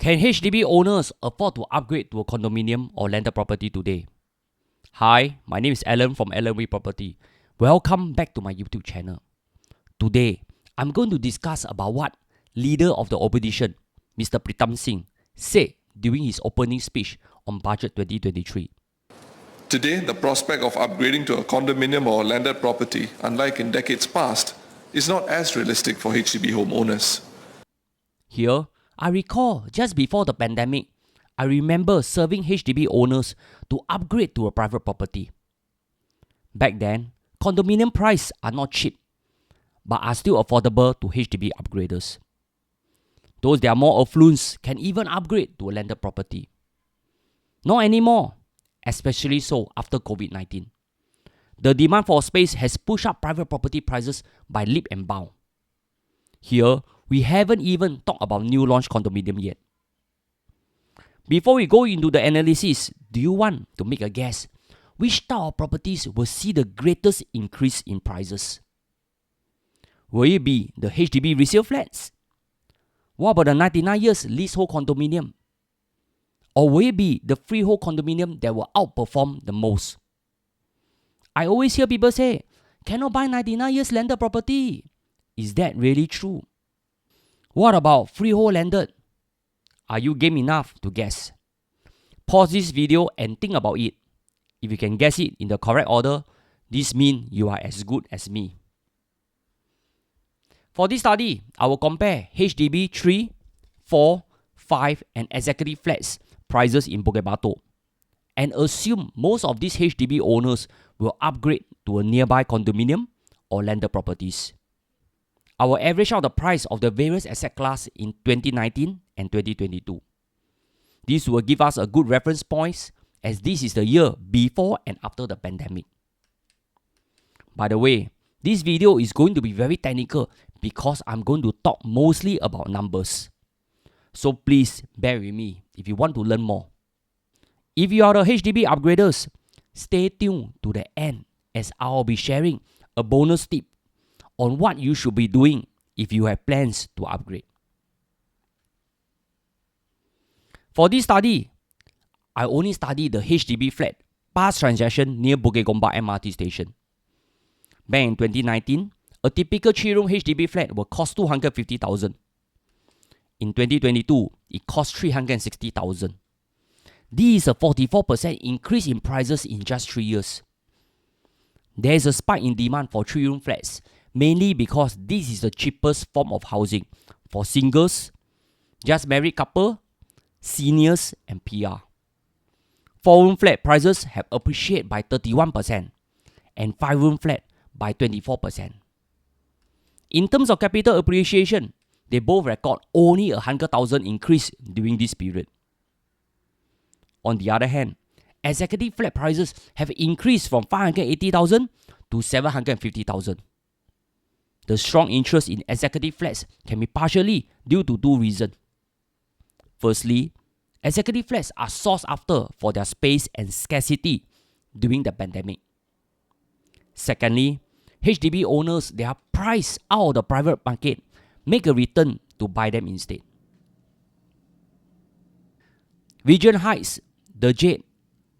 Can HDB owners afford to upgrade to a condominium or landed property today? Hi, my name is Alan from LMV Property. Welcome back to my YouTube channel. Today, I'm going to discuss about what leader of the opposition, Mr. Pritam Singh, said during his opening speech on Budget 2023. Today, the prospect of upgrading to a condominium or landed property, unlike in decades past, is not as realistic for HDB homeowners. Here, I recall just before the pandemic, I remember serving HDB owners to upgrade to a private property. Back then, condominium prices are not cheap, but are still affordable to HDB upgraders. Those that are more affluent can even upgrade to a landed property. Not anymore, especially so after COVID-19. The demand for space has pushed up private property prices by leap and bound. Here, we haven't even talked about new launch condominium yet. Before we go into the analysis, do you want to make a guess which type of properties will see the greatest increase in prices? Will it be the HDB resale flats? What about the 99 years leasehold condominium? Or will it be the freehold condominium that will outperform the most? I always hear people say, cannot buy 99 years landed property. Is that really true? What about freehold landed? Are you game enough to guess? Pause this video and think about it. If you can guess it in the correct order, this means you are as good as me. For this study, I will compare HDB 3, 4, 5 and executive flats prices in Bukit Batok and assume most of these HDB owners will upgrade to a nearby condominium or landed properties. I will average out the price of the various asset class in 2019 and 2022. This will give us a good reference point as this is the year before and after the pandemic. By the way, this video is going to be very technical because I'm going to talk mostly about numbers. So please bear with me if you want to learn more. If you are the HDB upgraders, stay tuned to the end as I'll be sharing a bonus tip on what you should be doing if you have plans to upgrade. For this study, I only studied the HDB flat past transaction near Bukit Gombak MRT station. Back in 2019, a typical 3-room HDB flat will cost 250,000. In 2022, it cost 360,000. This is a 44% increase in prices in just 3 years. There is a spike in demand for 3-room flats, mainly because this is the cheapest form of housing for singles, just married couple, seniors and PR. 4-room flat prices have appreciated by 31% and 5-room flat by 24%. In terms of capital appreciation, they both record only 100,000 increase during this period. On the other hand, executive flat prices have increased from 580,000 to 750,000. The strong interest in executive flats can be partially due to 2 reasons. Firstly, executive flats are sought after for their space and scarcity during the pandemic. Secondly, HDB owners that are priced out of the private market make a return to buy them instead. Regent Heights, The Jade,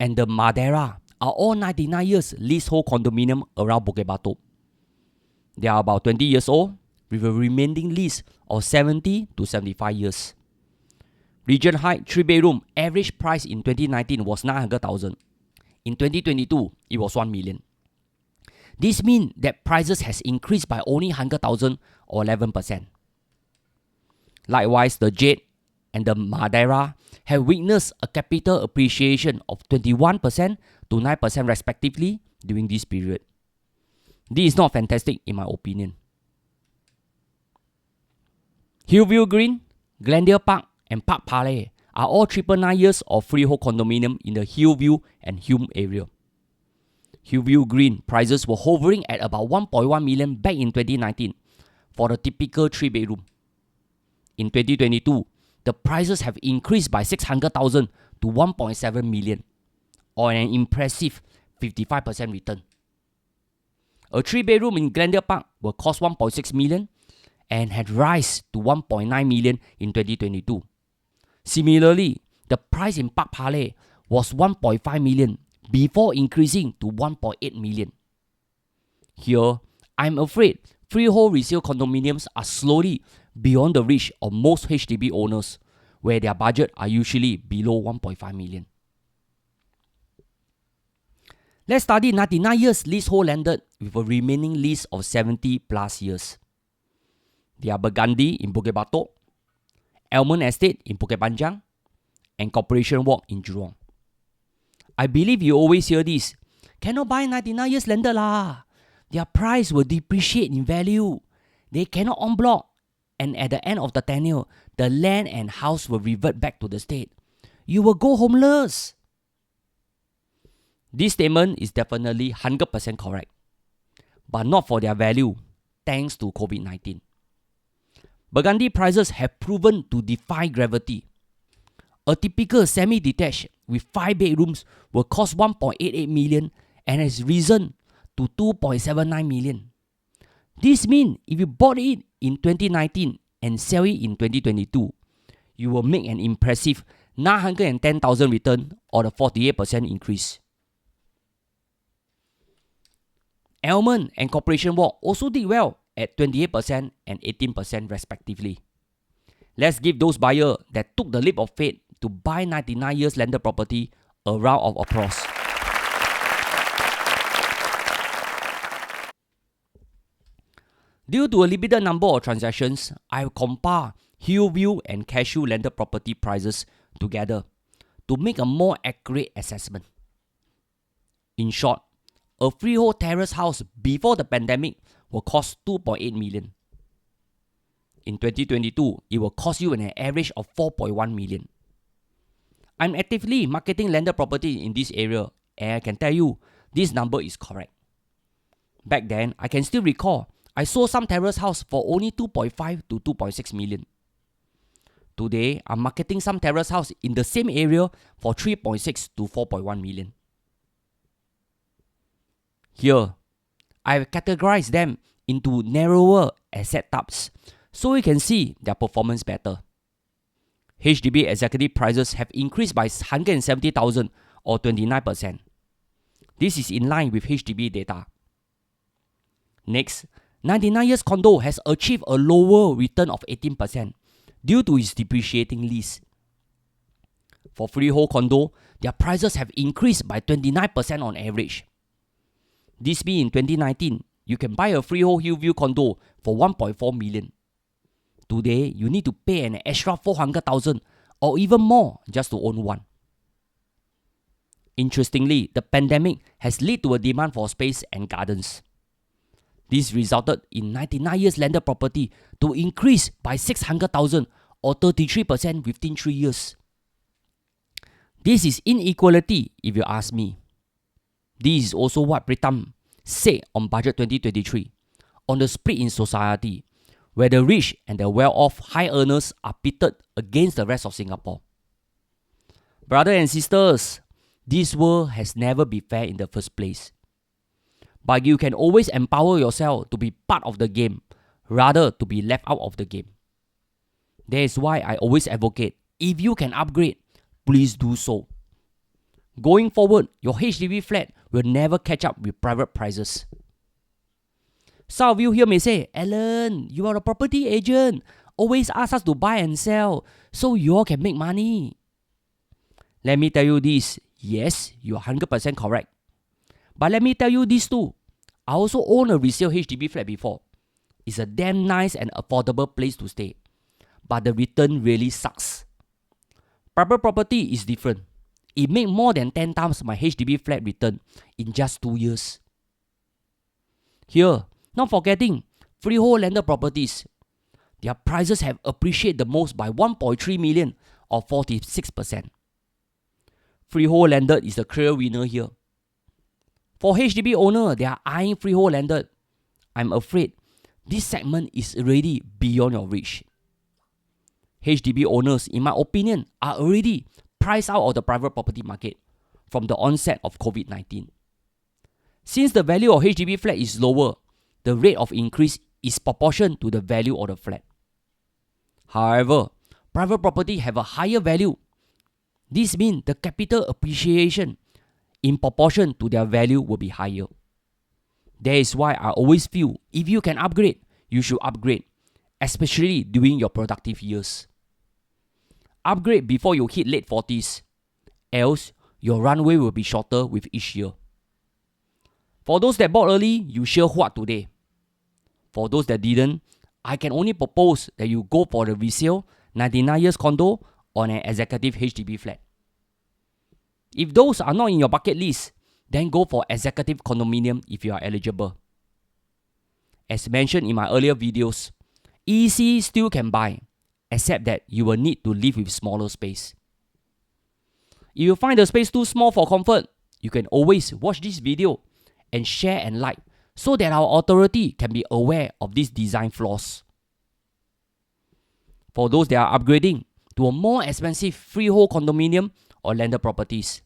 and the Madeira are all 99 years leasehold condominium around Bukit Batok. They are about 20 years old with a remaining lease of 70 to 75 years. Regent Heights 3-bedroom average price in 2019 was 900,000. In 2022, it was 1 million. This means that prices has increased by only 100,000 or 11%. Likewise, the Jade and the Madeira have witnessed a capital appreciation of 21% to 9% respectively during this period. This is not fantastic in my opinion. Hillview Green, Glendale Park and Park Palais are all 999 years of freehold condominium in the Hillview and Hume area. Hillview Green prices were hovering at about 1.1 million back in 2019 for the typical 3-bedroom. In 2022, the prices have increased by 600,000 to 1.7 million, or an impressive 55% return. A 3-bedroom in Glendale Park will cost 1.6 million and had risen to 1.9 million in 2022. Similarly, the price in Park Palais was 1.5 million before increasing to 1.8 million. Here, I'm afraid freehold resale condominiums are slowly beyond the reach of most HDB owners, where their budget are usually below 1.5 million. Let's study 99 years leasehold landed with a remaining lease of 70 plus years. They are Burgundy in Bukit Batok, Almond Estate in Bukit Panjang, and Corporation Walk in Jurong. I believe you always hear this. Cannot buy 99 years landed lah. Their price will depreciate in value. They cannot en bloc. And at the end of the tenure, the land and house will revert back to the state. You will go homeless. This statement is definitely 100% correct, but not for their value, thanks to COVID-19. Burgundy prices have proven to defy gravity. A typical semi-detached with 5 bedrooms will cost 1.88 million and has risen to 2.79 million. This means if you bought it in 2019 and sell it in 2022, you will make an impressive 910,000 return or a 48% increase. Almond and Corporation Walk also did well at 28% and 18% respectively. Let's give those buyers that took the leap of faith to buy 99 years landed property a round of applause. Due to a limited number of transactions, I will compare Hillview and Cashew landed property prices together to make a more accurate assessment. In short, a freehold terrace house before the pandemic will cost 2.8 million. In 2022, it will cost you an average of 4.1 million. I'm actively marketing landed property in this area, and I can tell you this number is correct. Back then, I can still recall I sold some terrace house for only 2.5 to 2.6 million. Today, I'm marketing some terrace house in the same area for 3.6 to 4.1 million. Here, I've categorized them into narrower asset types so you can see their performance better. HDB executive prices have increased by 170,000 or 29%. This is in line with HDB data. Next, 99 years condo has achieved a lower return of 18% due to its depreciating lease. For freehold condo, their prices have increased by 29% on average. This means in 2019, you can buy a freehold Hillview condo for 1.4 million. Today, you need to pay an extra 400,000 or even more just to own one. Interestingly, the pandemic has led to a demand for space and gardens. This resulted in 99 years landed property to increase by 600,000 or 33% within 3 years. This is inequality if you ask me. This is also what Pritam said on Budget 2023 on the split in society, where the rich and the well-off high earners are pitted against the rest of Singapore. Brothers and sisters, this world has never been fair in the first place. But you can always empower yourself to be part of the game, rather to be left out of the game. That is why I always advocate, if you can upgrade, please do so. Going forward, your HDB flat will never catch up with private prices. Some of you here may say, Alan, you are a property agent. Always ask us to buy and sell, so you all can make money. Let me tell you this. Yes, you are 100% correct. But let me tell you this too. I also own a resale HDB flat before. It's a damn nice and affordable place to stay. But the return really sucks. Private property is different. It made more than 10 times my HDB flat return in just 2 years. Here, not forgetting freehold landed properties. Their prices have appreciated the most by 1.3 million or 46%. Freehold landed is the clear winner here. For HDB owner, they are eyeing freehold landed. I'm afraid this segment is already beyond your reach. HDB owners, in my opinion, are already priced out of the private property market from the onset of COVID-19. Since the value of HDB flat is lower, the rate of increase is proportional to the value of the flat. However, private property have a higher value. This means the capital appreciation in proportion to their value will be higher. That is why I always feel if you can upgrade, you should upgrade, especially during your productive years. Upgrade before you hit late 40s, else your runway will be shorter with each year. For those that bought early, you sure what today. For those that didn't, I can only propose that you go for the resale 99 years condo on an executive HDB flat. If those are not in your bucket list, then go for executive condominium if you are eligible. As mentioned in my earlier videos, EC still can buy, except that you will need to live with smaller space. If you find the space too small for comfort, you can always watch this video and share and like so that our authority can be aware of these design flaws. For those that are upgrading to a more expensive freehold condominium or landed properties,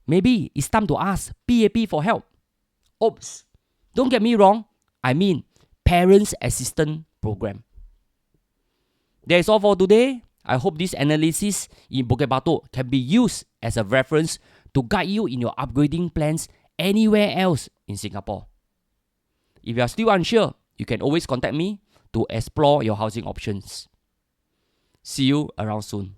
maybe it's time to ask PAP for help. Oops, don't get me wrong, I mean Parents Assistance Program. That is all for today. I hope this analysis in Bukit Batok can be used as a reference to guide you in your upgrading plans anywhere else in Singapore. If you are still unsure, you can always contact me to explore your housing options. See you around soon.